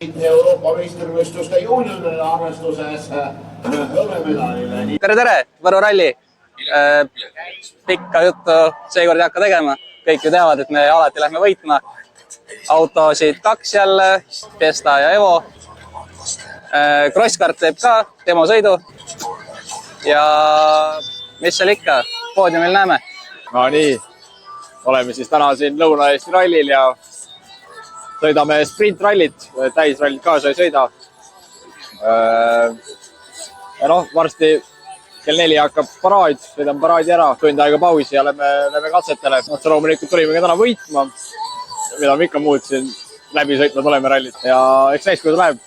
Euroopa meistrivõistluste juunioride arvestuses hõbemedalile. Tere! Võru ralli. Pikka juttu seekord ei hakka tegema. Kõik ju teavad, et me alati lähme võitma. Autosid 2 jälle, Fiesta ja Evo. Crosskart teeb ka demosõidu. Ja mis seal ikka, poodiumil näeme. No nii, oleme siis täna siin Lõuna-Eesti rallil ja sõidame sprintrallit, täisrallit kaasa ei sõida. Ja noh, varsti kell 4 hakkab paraad, sõidame paraadi ära, tund aega pausi ja lähme katsetele. Otse loomulikult tulime ka täna võitma, mida me ikka muud siin läbi sõitnud oleme rallit. Ja eks näis, kuidas läheb.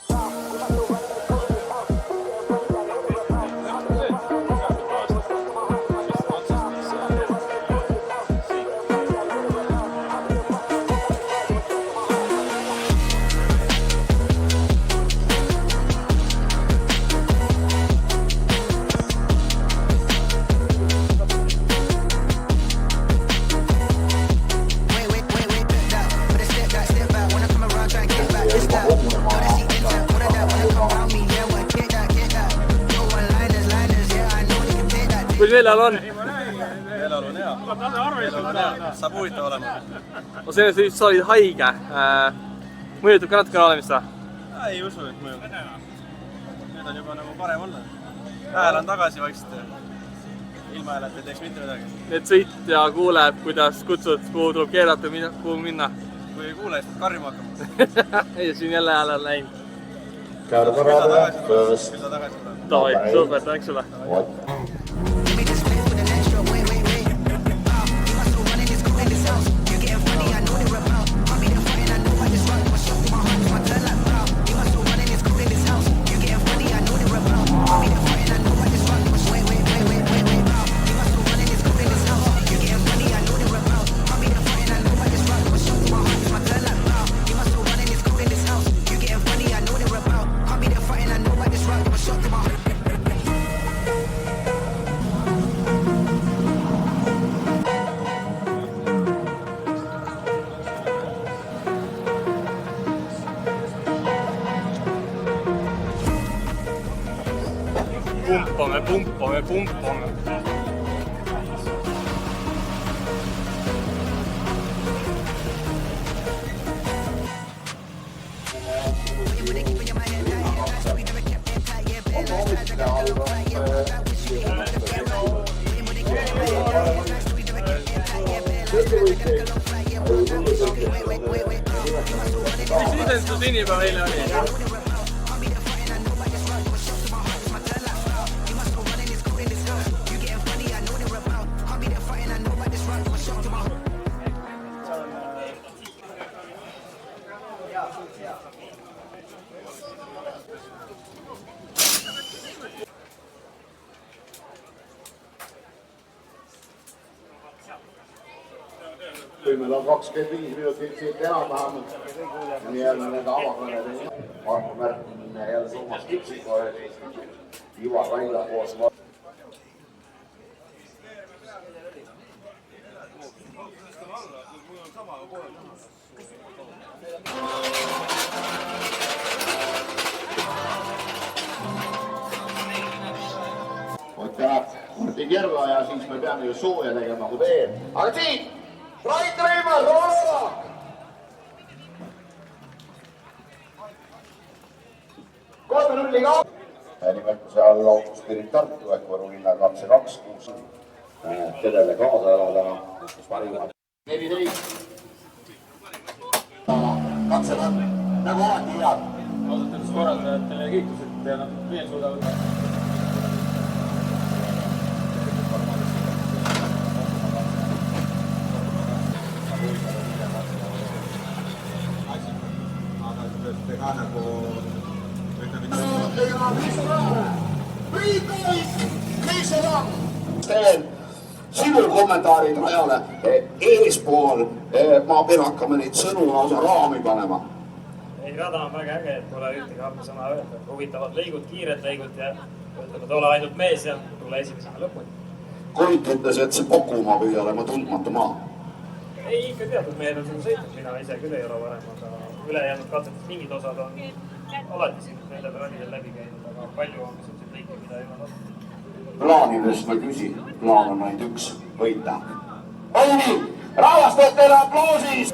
Kui Velal on? Velal on hea. Saab huvitav olema. No see siis sa olid haige. Mõjutab ka natukene olemist või? Ei usu, et mõjub. Nüüd on juba nagu parem olla. Hääl on tagasi vaikselt. Ilma hääleta ei teeks mitte midagi. Need sõitja kuuleb, kuidas kutsud, kuhu tuleb keerata, kuhu minna. Kui ei kuule, siis karjuma hakkama. Ei, siin jälle hääl on läinud. Küll ta tagasi tuleb. Davai, super, tänks sulle. Pumpame. Mis isestus inimene eile oli? Kui meil on 25 minutit siit enam-vähem, nii jälle need avakõned. Marko Märkmine jälle Toomas Kipsiko, Ivar Raila koos. Ott tänab kordi kerla ja siis me peame ju sooja tegema kui veel. Aga siit! Rait Reimas, Roolova! Kolme nulliga! Nimelt seal Lautuspirit Tartu ehk Võru linna 226. Terele kaasa elada, kus parimad. 14. Katsed on nagu alati head. Ausalt korraldajatele kiitused ja veel suudavad. Sinu kommentaarid rajale eespool, ma pean hakkama neid sõnu lausa raami panema. Ei, rada on väga äge, et pole ühtegi halba sõna öelda. Huvitavad lõigud, kiired lõigud ja ütleme, et ole ainult mees ja tule esimesena lõpuni. Koit ütles, et see Pokumaa püüa olema tundmatu maa. Ei, ikka teatud mehel on seda sõitnud, mina ise küll ei ole varem, aga ülejäänud katsetest mingid osad on alati siin nendel rallidel läbi käinud, aga palju on selliseid lõike, mida ei ole lastud. Plaanidest ma küsin, plaan on ainult üks, võita. Olvi, rahvastajatele aploosis!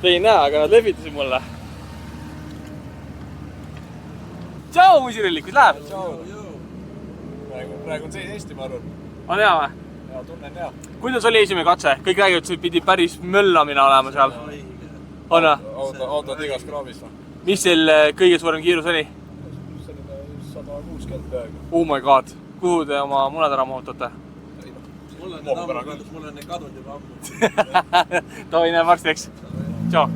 Ei näe, aga nad lehvitasid mulle. Tšau, musirellik, kus läheb? Praegu on seis Eesti, ma arvan. On hea või? Ja, tunnen hea. Kuidas oli esimene katse? Kõik räägivad, et pidi päris möllamine olema seal. On või? Autod igas kraavis. Mis seal kõige suurem kiirus oli? 160 peaaegu. Oh my god. Kuhu te oma munad ära mootate? Mul on need kadunud juba ammu. Tavai, näe varsti, eks? Tšau.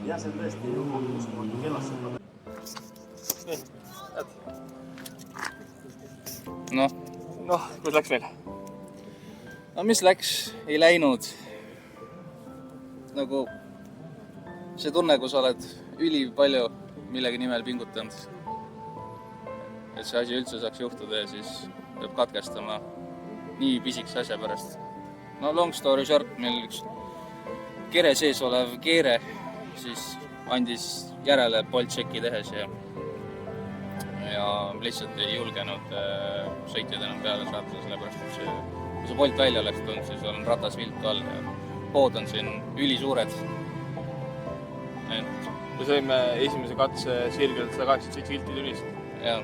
Ja see on tõesti uskumatu kellasse. Noh, kus läks veel? No mis läks, ei läinud. Nagu see tunne, kui sa oled ülipalju millegi nimel pingutanud. Et see asi üldse saaks juhtuda ja siis peab katkestama nii pisikese asja pärast. No long story short, meil üks kere sees olev keere siis andis järele boltšeki tehes ja lihtsalt ei julgenud sõitjad enam peale saata, sellepärast et kui see bolt välja oleks tulnud, siis on ratas viltu all ja pood on siin ülisuured. Me sõime esimese katse sirgelt 187 vilti tunnis. Ja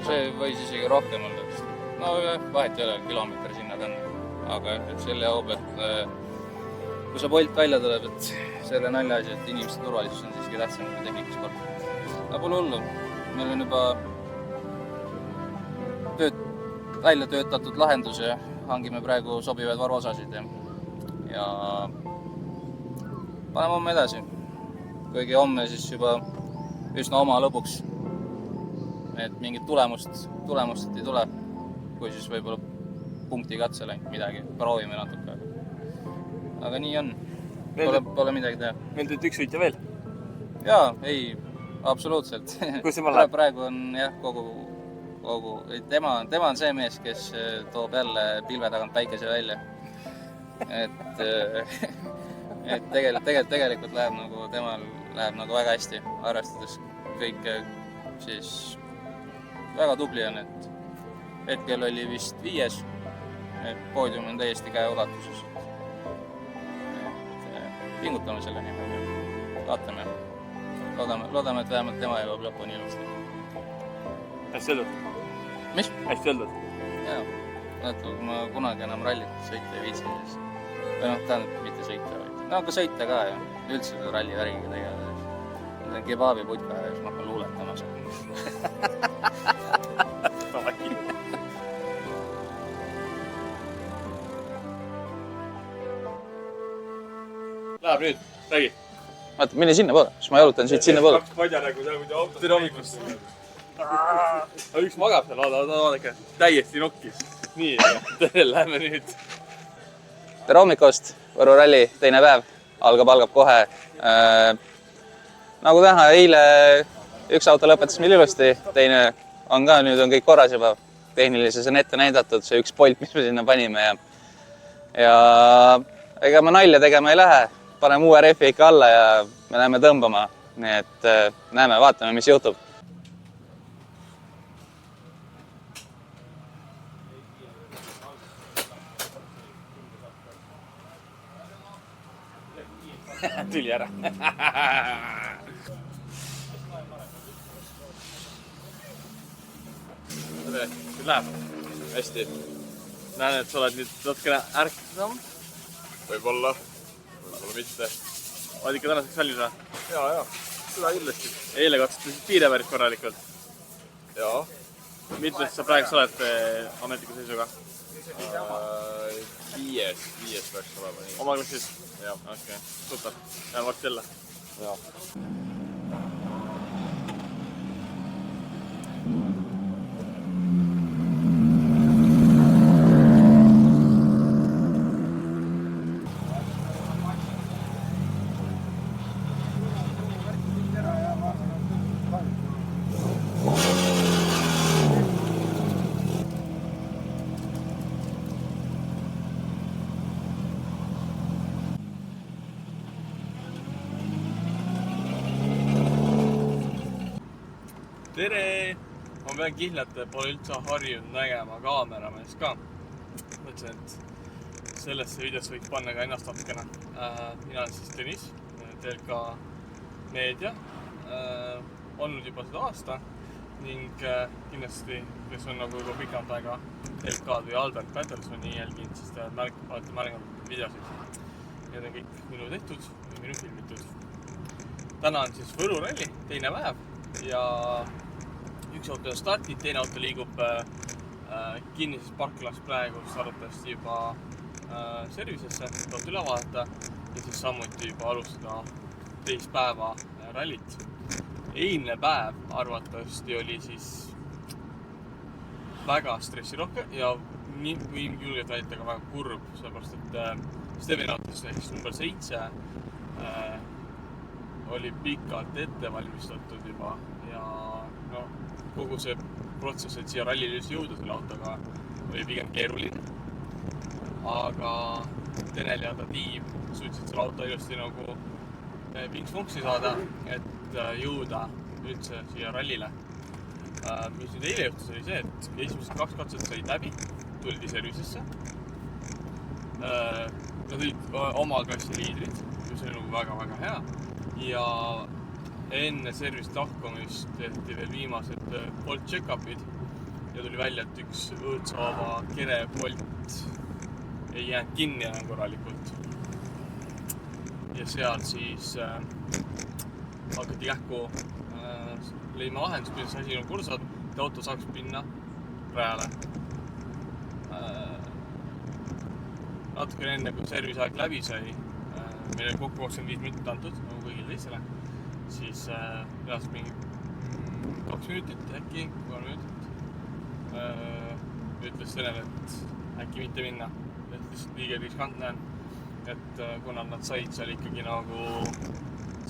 see võis isegi rohkem olla. No vahet ei ole, kilomeeter sinna tänne. Aga selle hoob, et kui see bolt välja tuleb, et selle nalja asi, et inimeste turvalisus on siiski tähtsam kui tehnikasport. Aga pole hullu. Meil on juba välja töötatud lahendus ja hangime praegu sobivaid varuosasid ja paneme homme edasi. Kuigi homme siis juba üsna oma lõbuks, et mingit tulemust ei tule, kui siis võib-olla punkti katsele midagi, proovime natuke. Aga nii on. Pole midagi teha. Meeldib üks võitja veel? Jaa, ei, absoluutselt. Kus see läheb? Praegu on jah, tema on see mees, kes toob jälle pilve tagant päikese välja. Et tegelikult läheb nagu, temal läheb nagu väga hästi, arvestades kõike, siis väga tubli on, et hetkel oli vist 5. Poodium on täiesti käeulatuses. Pingutame selle nimel, vaatame. Loodame, et vähemalt tema jõuab lõpuni ilusti. Hästi öeldud? Mis? Hästi öeldud? Jaa, kui ma kunagi enam rallit sõita ei viitsi, siis tähendab mitte sõita, vaid aga sõita ka ja üldse seda ralli väriga tegeleda. See on kebaabi putka ja siis ma hakkan luuletama Läheb nüüd, räägi. Vaata, mine sinna poole, siis ma jalutan siit sinna poole. Kaks padja nagu seal, kui te autos. Tere hommikust. Üks magab seal, vaadake, täiesti nokkis. Nii, läheme nüüd. Tere hommikust, Võru ralli, teine päev, algab kohe. Nagu näha, eile üks auto lõpetas meil ilusti, teine on ka, nüüd on kõik korras juba. Tehnilises on ette näidatud see üks polt, mis me sinna panime ja ega me nalja tegema ei lähe. Paneme uue refi ikka alla ja me läheme tõmbama. Nii et näeme, vaatame, mis juhtub. Tuli ära. Kui läheb? Hästi. Näen, et sa oled nüüd natukene ärkam. Võib-olla mitte. Oled ikka tänaseks valmis või? Jaa. Seda kindlasti. Eile katsustasid piirevärit korralikult. Jaa. Mitmes sa praegu oled ametliku seisuga? 5 peaks olema. Oma klassis? Jah. Okei, super. Näeme varsti jälle. Jaa. Tere! Ma pean kihlata, pole üldse harjunud nägema kaameramees ka. Mõtlesin, et sellesse videosse võiks panna ka ennast natukene. Mina olen siis Tõnis, TLK Meedia. Olnud juba seda aasta ning kindlasti, kes on nagu juba pikalt aega TLK-d või Albert Pattersoni jälginud, siis te olete märganud videosid. Need on kõik minu tehtud või minu filmitud. Täna on siis Võru ralli, teine päev ja üks auto on startid, teine auto liigub kinnises parklas praegu arvatavasti juba servisesse, tuleb üle vaadata ja siis samuti juba alustada teist päeva rallit. Eilne päev arvatavasti oli siis väga stressirohke ja võin julgelt väita ka väga kurb, sellepärast et Steveni autos ehk number 7 oli pikalt ette valmistatud juba ja kogu see protsess, et siia rallile jõuda selle autoga, oli pigem keeruline. Aga Tenel ja ta tiim suutsid selle auto ilusti nagu pinks-funksi saada, et jõuda üldse siia rallile. Mis nüüd eile juhtus oli see, et esimesed 2 katset said läbi, tuldi servisesse. Nad olid oma klassi liidrid, mis oli nagu väga-väga hea. Ja enne servist lahkumist tehti veel viimased Bolt check-upid ja tuli välja, et üks õõtsavaba kere Bolt ei jäänud kinni enam korralikult. Ja seal siis hakati kähku leima lahendus, kuidas asi on kursad, et auto saaks minna rajale. Natukene enne, kui servisaeg läbi sai, meil oli kokku 25 minutit antud, nagu kõigil teistele. Siis peas mingi 2 minutit, äkki 3 minutit. Ütles Tenel, et äkki mitte minna. Et lihtsalt liiga riskantne on. Et kuna nad said seal ikkagi nagu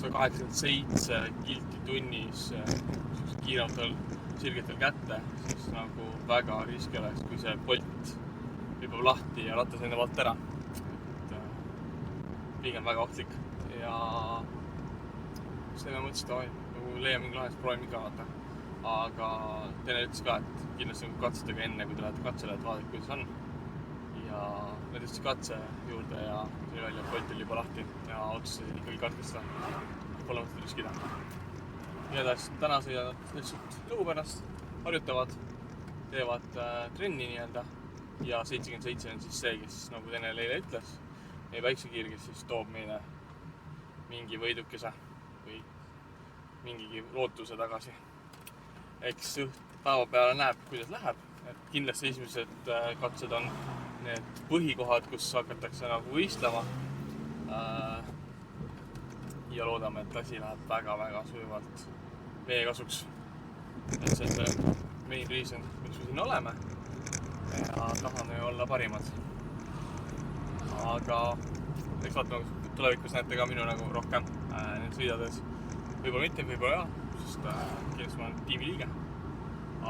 187 kilti tunnis kiiratel sirgetel kätte, siis nagu väga riski oleks, kui see Bolt hüppab lahti ja ratas enne valt ära. Et pigem väga ohtlik. Ja selle mõtlesin, et leiame mingi lahes, proovime ikka vaata. Aga teine ütles ka, et kindlasti katsetage enne, kui te lähete katsele, et vaadake, kuidas on. Ja nad ütlesid katse juurde ja tuli välja, et Bolt oli juba lahti ja otsustasid ikkagi katkestada. Pole mõtet riskida. Ja täna sõidavad lihtsalt lõbu pärast, harjutavad, teevad trenni nii-öelda ja 77 on siis see, kes nagu teine Leile ütles, meie väikse kiir, kes siis toob meile mingi võidukese või mingigi lootuse tagasi. Eks päeva peale näeb, kuidas läheb. Et kindlasti esimesed katsed on need põhikohad, kus hakatakse nagu võistlema. Ja loodame, et asi läheb väga-väga sujuvalt meie kasuks. Et see main reason, miks me siin oleme ja tahame ju olla parimad. Aga eks vaatame, tulevikus näete ka minu nagu rohkem need sõidades. Võib-olla mitte, võib-olla jah, sest kindlasti ma olen tiimi liige.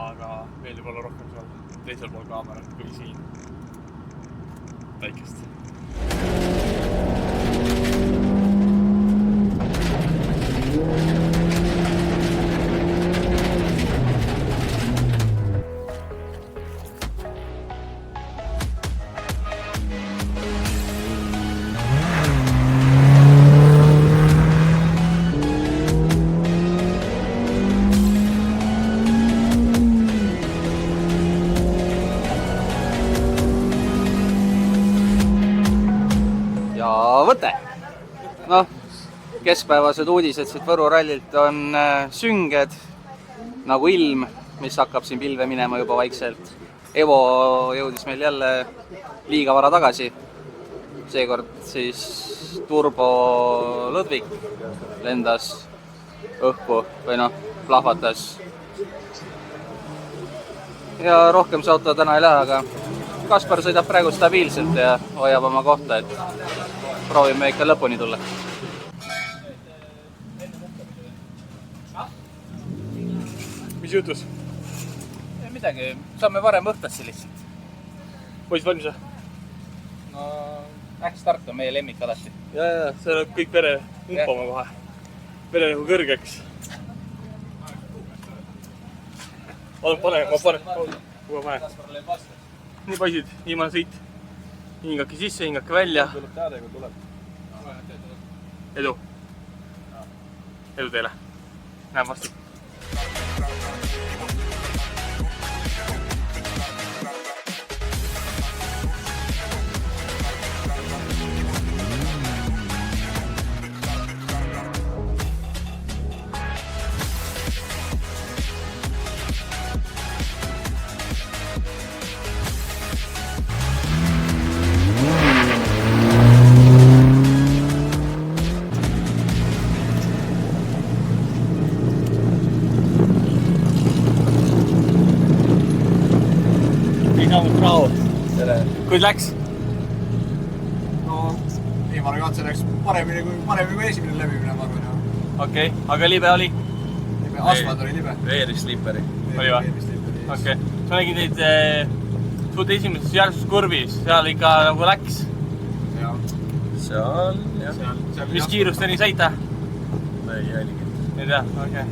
Aga meeldib olla rohkem seal teisel pool kaamerat kui siin väikest. Võte! Noh, keskpäevased uudised siit Võru rallilt on sünged, nagu ilm, mis hakkab siin pilve minema juba vaikselt. Evo jõudis meil jälle liiga vara tagasi. Seekord siis Turbo Lõdvik lendas õhku või noh, plahvatas. Ja rohkem see auto täna ei lähe, aga Kaspar sõidab praegu stabiilselt ja hoiab oma kohta, et proovime ikka lõpuni tulla. Mis juhtus? Midagi, saame varem õhtasse lihtsalt. Poiss valmis või? No, start on meie lemmik alati. Ja, see läheb kõik pere umpama kohe. Pere nagu kõrgeks. Ma panen. Nii paisid, viimane sõit. Hingake sisse, hingake välja. Tuleb teada, kui tuleb. Edu. Edu teile. Näeme vastu. Kuidas läks? No, viimane katse läks paremini kui esimene läbimine, ma arvan. Okei, aga libe oli? Asfalt oli libe. Veerisliperi. Oli või? Okei. Ma nägin teid suht esimeses järsuskurvis, seal ikka nagu läks. Seal, jah. Mis kiirusteni saite? Ei jälgi. Ei tea, okei.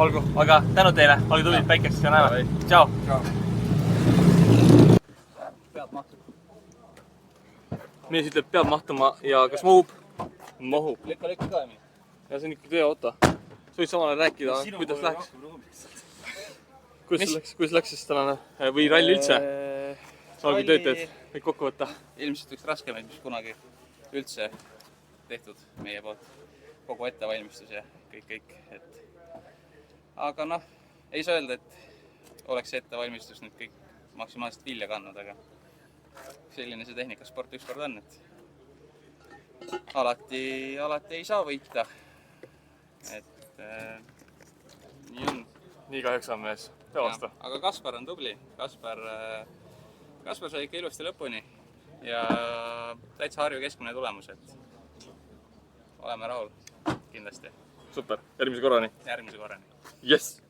Olgu, aga tänu teile, oli tulid päikest ja näeme. Tšau! Mees ütleb, peab mahtuma ja kas mahub? Mahub. Lükka ka emi. Ja see on ikka töö auto. Sa võid samal ajal rääkida, kuidas läks? Kuidas läks siis tänane või ralli üldse? Olgu töötajad, kõik kokku võtta. Ilmselt üks raskemaid, mis kunagi üldse tehtud meie poolt. Kogu ettevalmistus ja kõik. Aga noh, ei saa öelda, et oleks see ettevalmistus nüüd kõik maksimaalselt vilja kandnud, aga selline see tehnikasport ükskord on, et alati ei saa võita. Et nii on. Nii kahjuks on mees. Tea vastu. Aga Kaspar on tubli. Kaspar Kaspar sai ikka ilusti lõpuni ja täitsa Harju keskmine tulemus, et oleme rahul kindlasti. Super, järgmise korrani. Järgmise korrani. Jess!